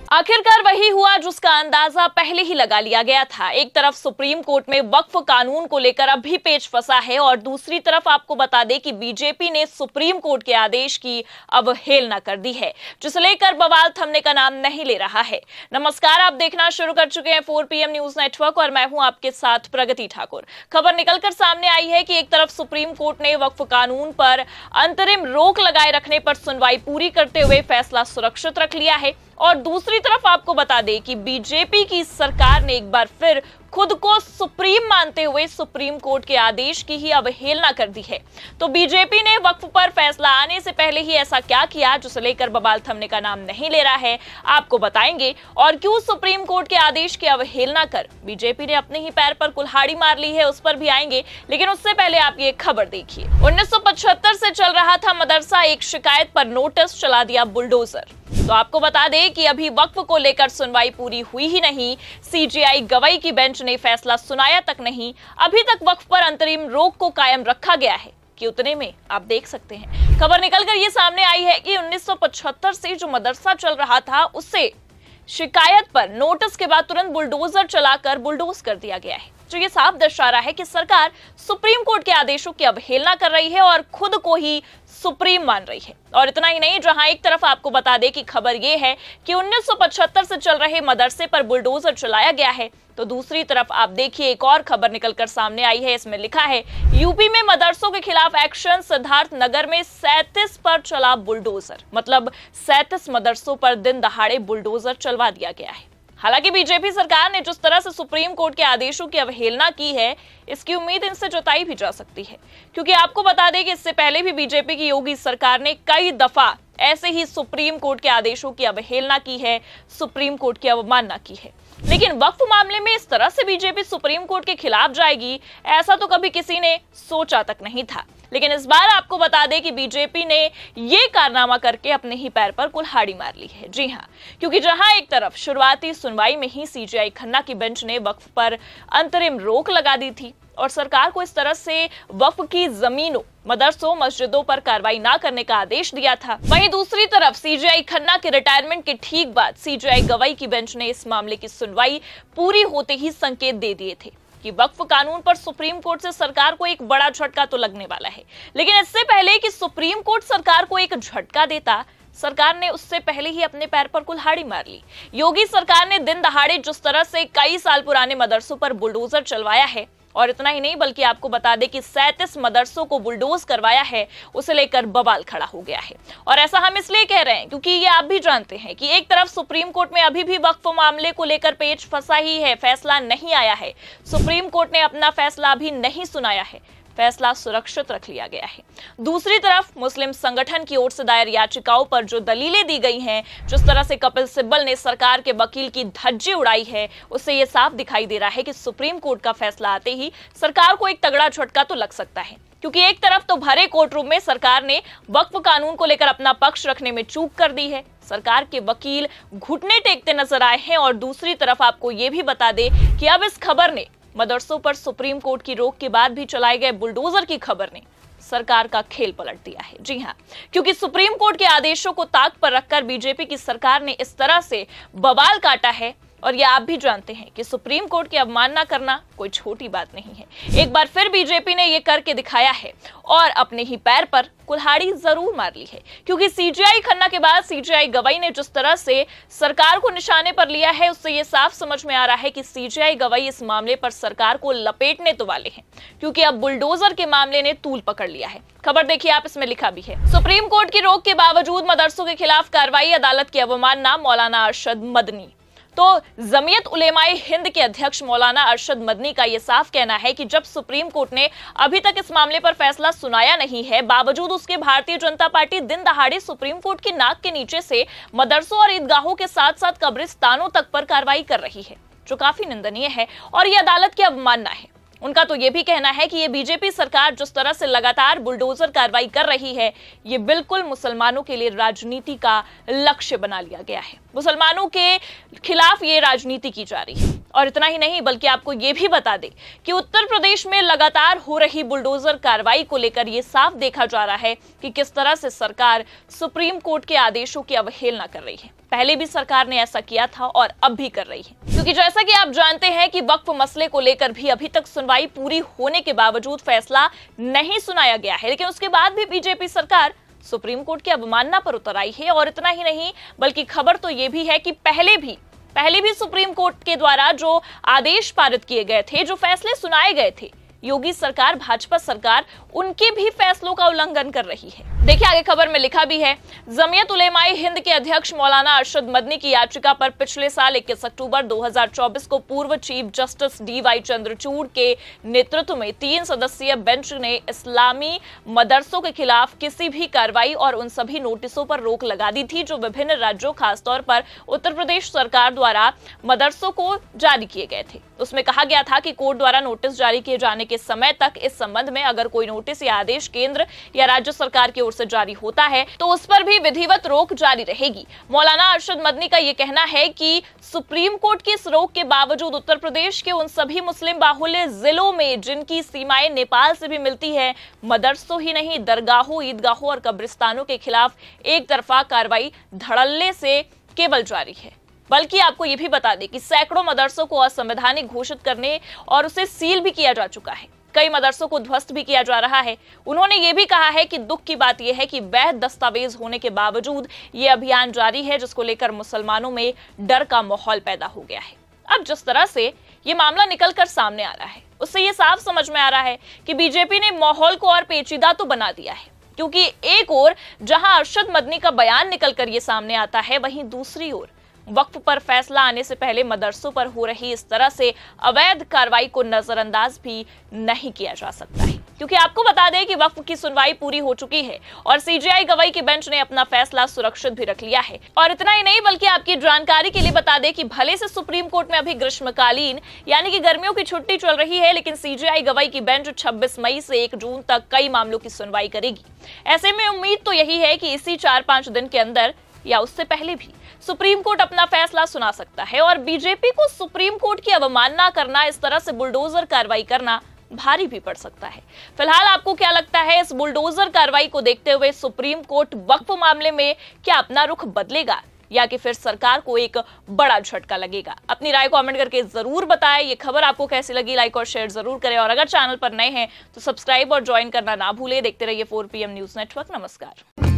आखिरकार वही हुआ जिसका अंदाजा पहले ही लगा लिया गया था। एक तरफ सुप्रीम कोर्ट में वक्फ कानून को लेकर अब भी पेच फंसा है और दूसरी तरफ आपको बता दें कि बीजेपी ने सुप्रीम कोर्ट के आदेश की अवहेलना कर दी है, जिसे लेकर बवाल थमने का नाम नहीं ले रहा है। नमस्कार, आप देखना शुरू कर चुके हैं 4 PM न्यूज नेटवर्क और मैं हूं आपके साथ प्रगति ठाकुर। खबर निकलकर सामने आई है कि एक तरफ सुप्रीम कोर्ट ने वक्फ कानून पर अंतरिम रोक लगाए रखने पर सुनवाई पूरी करते हुए फैसला सुरक्षित रख लिया है और दूसरी तरफ आपको बता दें कि बीजेपी की सरकार ने एक बार फिर खुद को सुप्रीम मानते हुए सुप्रीम कोर्ट के आदेश की ही अवहेलना कर दी है। तो बीजेपी ने वक्फ पर फैसला आने से पहले ही ऐसा क्या किया जिसे लेकर बवाल थमने का नाम नहीं ले रहा है, आपको बताएंगे। और क्यों सुप्रीम कोर्ट के आदेश की अवहेलना कर बीजेपी ने अपने ही पैर पर कुल्हाड़ी मार ली है, उस पर भी आएंगे। लेकिन उससे पहले आप ये खबर देखिए। 1975 से चल रहा था मदरसा, एक शिकायत पर नोटिस चला दिया बुलडोजर। तो आपको बता दें कि अभी वक्फ को लेकर सुनवाई पूरी हुई ही नहीं, सीजेआई गवाई की बेंच ने फैसला सुनाया तक नहीं, अभी तक वक्फ पर अंतरिम रोक को कायम रखा गया है कि उतने में आप देख सकते हैं खबर निकलकर ये सामने आई है कि 1975 से जो मदरसा चल रहा था उससे शिकायत पर नोटिस के बाद तुरंत बुलडोजर चलाकर बुलडोज कर दिया गया है, जो ये साफ दर्शा रहा है कि सरकार सुप्रीम कोर्ट के आदेशों की अवहेलना कर रही है और खुद को ही सुप्रीम मान रही है। और इतना ही नहीं, जहां एक तरफ आपको बता दें कि खबर यह है कि 1975 से चल रहे मदरसे पर बुलडोजर चलाया गया है, तो दूसरी तरफ आप देखिए एक और खबर निकलकर सामने आई है। इसमें लिखा है यूपी में मदरसों के खिलाफ एक्शन, सिद्धार्थ नगर में 37 पर चला बुलडोजर। मतलब 37 मदरसों पर दिन दहाड़े बुलडोजर चलवा दिया गया है। हालांकि बीजेपी सरकार ने जिस तरह से सुप्रीम कोर्ट के आदेशों की अवहेलना की है, इसकी उम्मीद इनसे जताई भी जा सकती है, क्योंकि आपको बता दें कि इससे पहले भी बीजेपी की योगी सरकार ने कई दफा ऐसे ही सुप्रीम कोर्ट के आदेशों की अवहेलना की है, सुप्रीम कोर्ट की अवमानना की है। लेकिन वक्फ मामले में इस तरह से बीजेपी सुप्रीम कोर्ट के खिलाफ जाएगी, ऐसा तो कभी किसी ने सोचा तक नहीं था। लेकिन इस बार आपको बता दें कि बीजेपी ने ये कारनामा करके अपने ही पैर पर कुल्हाड़ी मार ली है। जी हां, क्योंकि जहां एक तरफ शुरुआती सुनवाई में ही सीजेआई खन्ना की बेंच ने वक्फ पर अंतरिम रोक लगा दी थी और सरकार को इस तरह से वक्फ की जमीनों, मदरसों, मस्जिदों पर कार्रवाई ना करने का आदेश दिया था, वहीं दूसरी तरफ सीजेआई खन्ना के रिटायरमेंट के ठीक बाद सीजेआई गवाई की बेंच ने इस मामले की सुनवाई पूरी होते ही संकेत दे दिए थे कि वक्फ कानून पर सुप्रीम कोर्ट से सरकार को एक बड़ा झटका तो लगने वाला है। लेकिन इससे पहले कि सुप्रीम कोर्ट सरकार को एक झटका देता, सरकार ने उससे पहले ही अपने पैर पर कुल्हाड़ी मार ली। योगी सरकार ने दिन दहाड़े जिस तरह से कई साल पुराने मदरसों पर बुलडोजर चलवाया है, और इतना ही नहीं बल्कि आपको बता दें कि 37 मदरसों को बुलडोज करवाया है, उसे लेकर बवाल खड़ा हो गया है। और ऐसा हम इसलिए कह रहे हैं क्योंकि ये आप भी जानते हैं कि एक तरफ सुप्रीम कोर्ट में अभी भी वक्फ मामले को लेकर पेच फंसा ही है, फैसला नहीं आया है। सुप्रीम कोर्ट ने अपना फैसला अभी नहीं सुनाया है, फैसला सुरक्षित रख लिया गया है। दूसरी तरफ मुस्लिम संगठन की ओर से दायर याचिकाओं पर जो दलीलें दी गई हैं, जिस तरह से कपिल सिब्बल ने सरकार के वकील की धज्जी उड़ाई है, उससे यह साफ दिखाई दे रहा है कि सुप्रीम कोर्ट का फैसला आते ही सरकार को एक तगड़ा झटका तो लग सकता है। क्योंकि एक तरफ तो भरे कोर्ट रूम में सरकार ने वक्फ कानून को लेकर अपना पक्ष रखने में चूक कर दी है, सरकार के वकील घुटने टेकते नजर आए हैं, और दूसरी तरफ आपको ये भी बता दें कि अब इस खबर ने मदरसों पर सुप्रीम कोर्ट की रोक के बाद भी चलाए गए बुलडोजर की खबर ने सरकार का खेल पलट दिया है। जी हां, क्योंकि सुप्रीम कोर्ट के आदेशों को ताक पर रखकर बीजेपी की सरकार ने इस तरह से बवाल काटा है, और ये आप भी जानते हैं कि सुप्रीम कोर्ट की अवमानना करना कोई छोटी बात नहीं है। एक बार फिर बीजेपी ने ये करके दिखाया है और अपने ही पैर पर कुल्हाड़ी जरूर मार ली है, क्योंकि सीजेआई खन्ना के बाद सीजेआई गवाई ने जिस तरह से सरकार को निशाने पर लिया है, उससे ये साफ समझ में आ रहा है कि सीजेआई गवाई इस मामले पर सरकार को लपेटने तो वाले हैं, क्योंकि अब बुलडोजर के मामले ने तूल पकड़ लिया है। खबर देखिए आप, इसमें लिखा भी है सुप्रीम कोर्ट की रोक के बावजूद मदरसों के खिलाफ कार्रवाई, अदालत की अवमानना, मौलाना अरशद मदनी। तो जमीयत उलेमाए हिंद के अध्यक्ष मौलाना अरशद मदनी का यह साफ कहना है कि जब सुप्रीम कोर्ट ने अभी तक इस मामले पर फैसला सुनाया नहीं है, बावजूद उसके भारतीय जनता पार्टी दिन दहाड़े सुप्रीम कोर्ट की नाक के नीचे से मदरसों और ईदगाहों के साथ साथ कब्रिस्तानों तक पर कार्रवाई कर रही है, जो काफी निंदनीय है और ये अदालत की अवमानना है। उनका तो यह भी कहना है कि ये बीजेपी सरकार जिस तरह से लगातार बुलडोजर कार्रवाई कर रही है, ये बिल्कुल मुसलमानों के लिए राजनीति का लक्ष्य बना लिया गया है। मुसलमानों के खिलाफ ये राजनीति की जा रही है। और इतना ही नहीं, बल्कि आपको ये भी बता दें कि उत्तर प्रदेश में लगातार हो रही बुलडोजर कार्रवाई को लेकर ये साफ देखा जा रहा है कि किस तरह से सरकार सुप्रीम कोर्ट के आदेशों की अवहेलना कर रही है। पहले भी सरकार ने ऐसा किया था और अब भी कर रही है, क्योंकि जैसा कि आप जानते हैं कि वक्फ मसले को लेकर भी अभी तक सुनवाई पूरी होने के बावजूद फैसला नहीं सुनाया गया है, लेकिन उसके बाद भी बीजेपी सरकार सुप्रीम कोर्ट की अवमानना पर उतर आई है। और इतना ही नहीं, बल्कि खबर तो ये भी है कि पहले भी सुप्रीम कोर्ट के द्वारा जो आदेश पारित किए गए थे, जो फैसले सुनाए गए थे, योगी सरकार, भाजपा सरकार उनके भी फैसलों का उल्लंघन कर रही है। देखिए आगे खबर में लिखा भी है, जमीयत उलेमाए हिंद के अध्यक्ष मौलाना अरशद मदनी की याचिका पर पिछले साल 21 अक्टूबर 2024 को पूर्व चीफ जस्टिस DY चंद्रचूड़ के नेतृत्व में 3 सदस्यीय बेंच ने इस्लामी मदरसों के खिलाफ किसी भी कार्रवाई और उन सभी नोटिसों पर रोक लगा दी थी जो विभिन्न राज्यों, खासतौर पर उत्तर प्रदेश सरकार द्वारा मदरसों को जारी किए गए थे। उसमें कहा गया था कि कोर्ट द्वारा नोटिस जारी किए जाने के समय तक इस संबंध में अगर कोई नोटिस या आदेश केंद्र या राज्य सरकार की ओर से जारी होता है तो उस पर भी विधिवत रोक जारी रहेगी। मौलाना अरशद मदनी का यह कहना है कि सुप्रीम कोर्ट की इस रोक के बावजूद उत्तर प्रदेश के उन सभी मुस्लिम बाहुल्य जिलों में जिनकी सीमाएं नेपाल से भी मिलती है, मदरसों ही नहीं, दरगाहों, ईदगाहों और कब्रिस्तानों के खिलाफ एक तरफा कार्रवाई धड़ल्ले से केवल जारी है। बल्कि आपको ये भी बता दें कि सैकड़ों मदरसों को असंवैधानिक घोषित करने और उसे सील भी किया जा चुका है। कई मदरसों को ध्वस्त भी किया जा रहा है। उन्होंने ये भी कहा है कि दुख की बात यह है कि वैध दस्तावेज होने के बावजूद ये अभियान जारी है, जिसको लेकर मुसलमानों में डर का माहौल पैदा हो गया है। अब जिस तरह से ये मामला निकल कर सामने आ रहा है, उससे ये साफ समझ में आ रहा है कि बीजेपी ने माहौल को और पेचीदा तो बना दिया है, क्योंकि एक ओर जहां अरशद मदनी का बयान निकल कर ये सामने आता है, वहीं दूसरी ओर वक्फ पर फैसला आने से पहले मदरसों पर हो रही इस तरह से अवैध कार्रवाई को नजरअंदाज भी नहीं किया जा सकता है। क्योंकि आपको बता दें कि वक्फ की सुनवाई पूरी हो चुकी है और CJI गवाई की बेंच ने अपना फैसला सुरक्षित भी रख लिया है। और इतना ही नहीं, बल्कि आपकी जानकारी के लिए बता दें कि भले से सुप्रीम कोर्ट में अभी ग्रीष्मकालीन यानी कि गर्मियों की छुट्टी चल रही है, लेकिन CJI गवाई की बेंच 26 मई से 1 जून तक कई मामलों की सुनवाई करेगी। ऐसे में उम्मीद तो यही है कि इसी 4-5 दिन के अंदर या उससे पहले भी सुप्रीम कोर्ट अपना फैसला सुना सकता है। और बीजेपी को सुप्रीम कोर्ट की अवमानना करना, इस तरह से बुलडोजर कार्रवाई करना भारी भी पड़ सकता है। फिलहाल आपको क्या लगता है, इस बुलडोजर कार्रवाई को देखते हुए सुप्रीम कोर्ट वक्फ मामले में क्या अपना रुख बदलेगा या कि फिर सरकार को एक बड़ा झटका लगेगा? अपनी राय कमेंट करके जरूर बताएं। ये खबर आपको कैसी लगी, लाइक और शेयर जरूर करें। और अगर चैनल पर नए हैं तो सब्सक्राइब और ज्वाइन करना ना भूलें। देखते रहिए 4PM न्यूज नेटवर्क। नमस्कार।